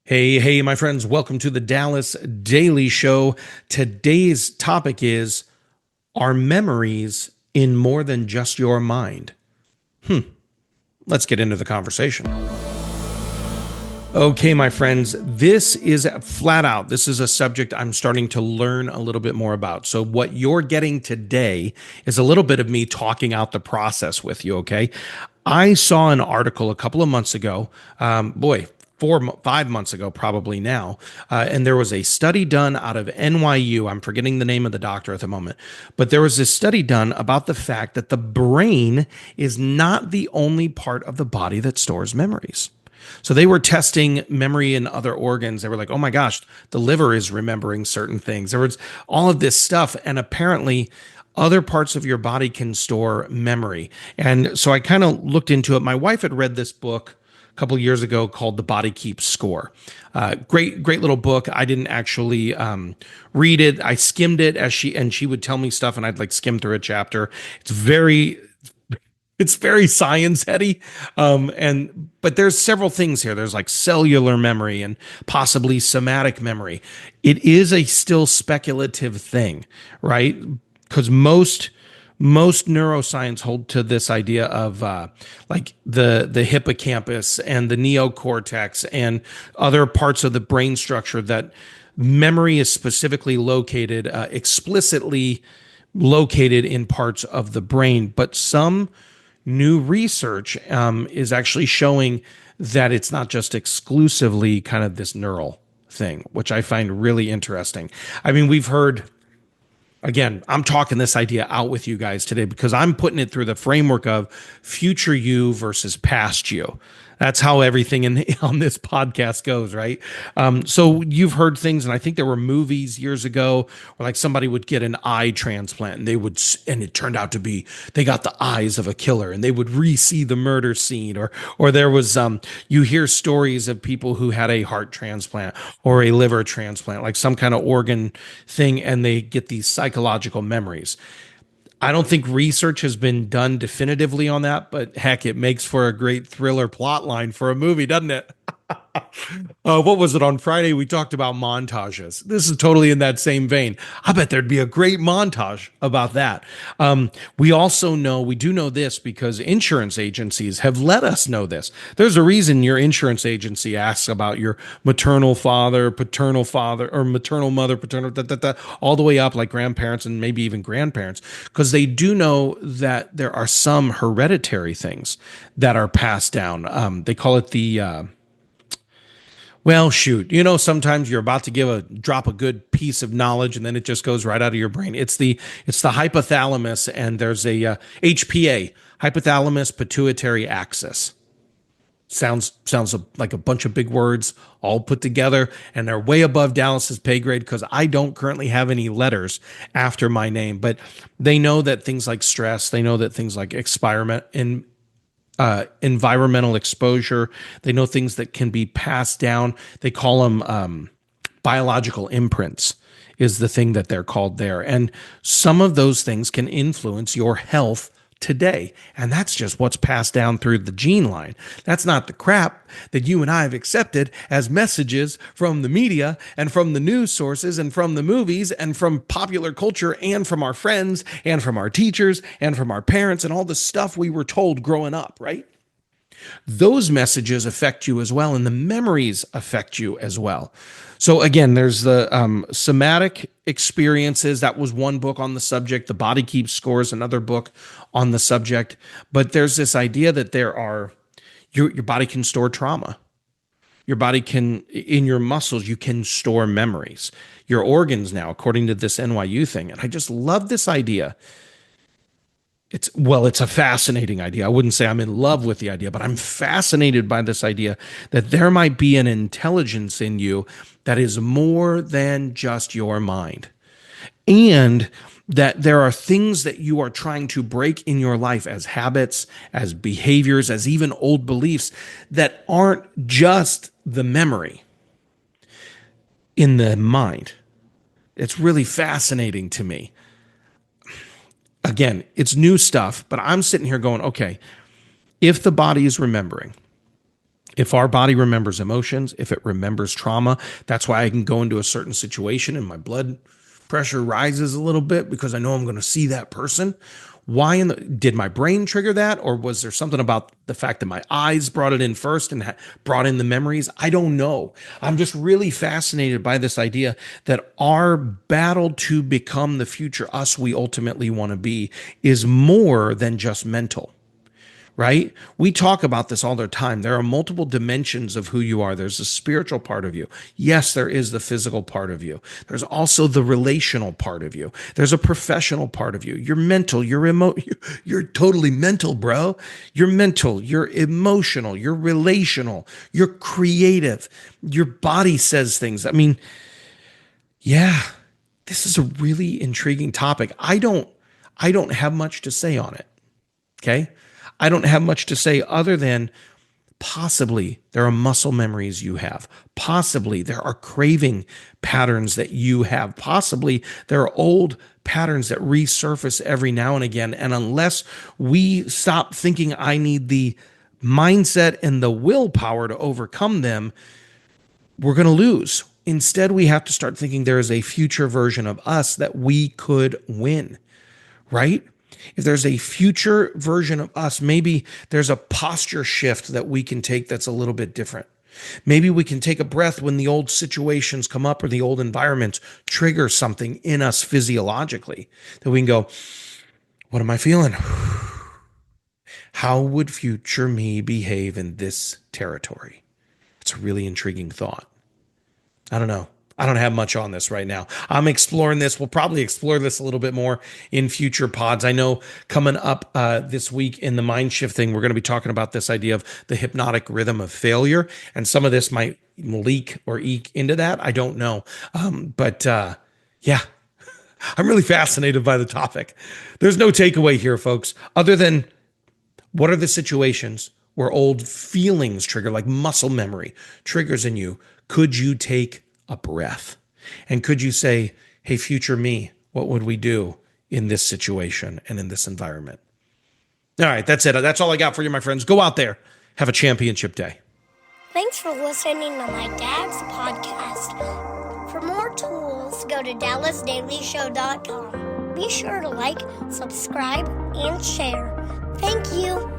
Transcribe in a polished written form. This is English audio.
Hey, my friends, welcome to the Dallas Daily Show. Today's topic is: are memories in more than just your mind? Let's get into the conversation. Okay, my friends, this is flat out. This is a subject I'm starting to learn a little bit more about. So, what you're getting today is a little bit of me talking out the process with you, okay? I saw an article a couple of months ago, 5 months ago, probably now, and there was a study done out of NYU. I'm forgetting the name of the doctor at the moment, but there was this study done about the fact that the brain is not the only part of the body that stores memories. So they were testing memory in other organs. They were like, oh my gosh, the liver is remembering certain things. There was all of this stuff. And apparently, other parts of your body can store memory. And so I kind of looked into it. My wife had read this book a couple of years ago called The Body Keeps Score. Great little book. I didn't actually read it. I skimmed it as she would tell me stuff, and I'd like skim through a chapter. It's very science heady, but there's several things here. There's like cellular memory and possibly somatic memory. It is a still speculative thing, right? Because most neuroscience hold to this idea of like the hippocampus and the neocortex and other parts of the brain structure, that memory is specifically located, explicitly located in parts of the brain. But some new research is actually showing that it's not just exclusively kind of this neural thing, which I find really interesting. I mean, we've heard, again, I'm talking this idea out with you guys today because I'm putting it through the framework of future you versus past you. That's how everything on this podcast goes, right? So you've heard things, and I think there were movies years ago where like somebody would get an eye transplant, and and it turned out to be they got the eyes of a killer, and they would re-see the murder scene, or there was you hear stories of people who had a heart transplant or a liver transplant, like some kind of organ thing, and they get these psychological memories. I don't think research has been done definitively on that, but heck, it makes for a great thriller plot line for a movie, doesn't it? What was it on Friday? We talked about montages. This is totally in that same vein. I bet there'd be a great montage about that. We do know this because insurance agencies have let us know this. There's a reason your insurance agency asks about your maternal father, or maternal mother, paternal, all the way up, like grandparents and maybe even grandparents, because they do know that there are some hereditary things that are passed down. They call it well, shoot. Sometimes you're about to drop a good piece of knowledge, and then it just goes right out of your brain. It's the hypothalamus, and there's a HPA, hypothalamus pituitary axis. Sounds like a bunch of big words all put together, and they're way above Dallas's pay grade because I don't currently have any letters after my name. But they know that things like stress, they know that things like environmental exposure. They know things that can be passed down. They call them biological imprints, is the thing that they're called there. And some of those things can influence your health today. And that's just what's passed down through the gene line. That's not the crap that you and I have accepted as messages from the media and from the news sources and from the movies and from popular culture and from our friends and from our teachers and from our parents and all the stuff we were told growing up, right? Those messages affect you as well, and the memories affect you as well. So again, there's the somatic experiences. That was one book on the subject. The Body Keeps Scores, another book on the subject. But there's this idea that your body can store trauma. Your body can, in your muscles, you can store memories. Your organs now, according to this NYU thing. And I just love this idea. It's a fascinating idea. I wouldn't say I'm in love with the idea, but I'm fascinated by this idea that there might be an intelligence in you that is more than just your mind. And that there are things that you are trying to break in your life as habits, as behaviors, as even old beliefs that aren't just the memory in the mind. It's really fascinating to me. Again, it's new stuff, but I'm sitting here going, okay, if the body is remembering, If our body remembers emotions, if it remembers trauma, that's why I can go into a certain situation and my blood pressure rises a little bit because I know I'm going to see that person. Why did my brain trigger that? Or was there something about the fact that my eyes brought it in first and brought in the memories? I don't know. I'm just really fascinated by this idea that our battle to become the future us we ultimately want to be is more than just mental. Right? We talk about this all the time. There are multiple dimensions of who you are. There's the spiritual part of you. Yes, there is the physical part of you. There's also the relational part of you. There's a professional part of you. You're mental. You're totally mental, bro. You're mental. You're emotional. You're relational. You're creative. Your body says things. I mean, yeah, this is a really intriguing topic. I don't have much to say on it. Okay. I don't have much to say other than possibly there are muscle memories you have. Possibly there are craving patterns that you have. Possibly there are old patterns that resurface every now and again. And unless we stop thinking I need the mindset and the willpower to overcome them, we're going to lose. Instead, we have to start thinking there is a future version of us that we could win, right? If there's a future version of us, maybe there's a posture shift that we can take that's a little bit different. Maybe we can take a breath when the old situations come up or the old environments trigger something in us physiologically that we can go, what am I feeling? How would future me behave in this territory? It's a really intriguing thought. I don't know. I don't have much on this right now. I'm exploring this. We'll probably explore this a little bit more in future pods. I know coming up this week in the mind shift thing, we're going to be talking about this idea of the hypnotic rhythm of failure. And some of this might leak or eke into that. I don't know. But yeah, I'm really fascinated by the topic. There's no takeaway here, folks, other than what are the situations where old feelings trigger, like muscle memory triggers in you? Could you take a breath? And could you say, hey, future me, what would we do in this situation and in this environment? All right, that's it. That's all I got for you, my friends. Go out there. Have a championship day. Thanks for listening to my dad's podcast. For more tools, go to dallasdailyshow.com. Be sure to like, subscribe, and share. Thank you.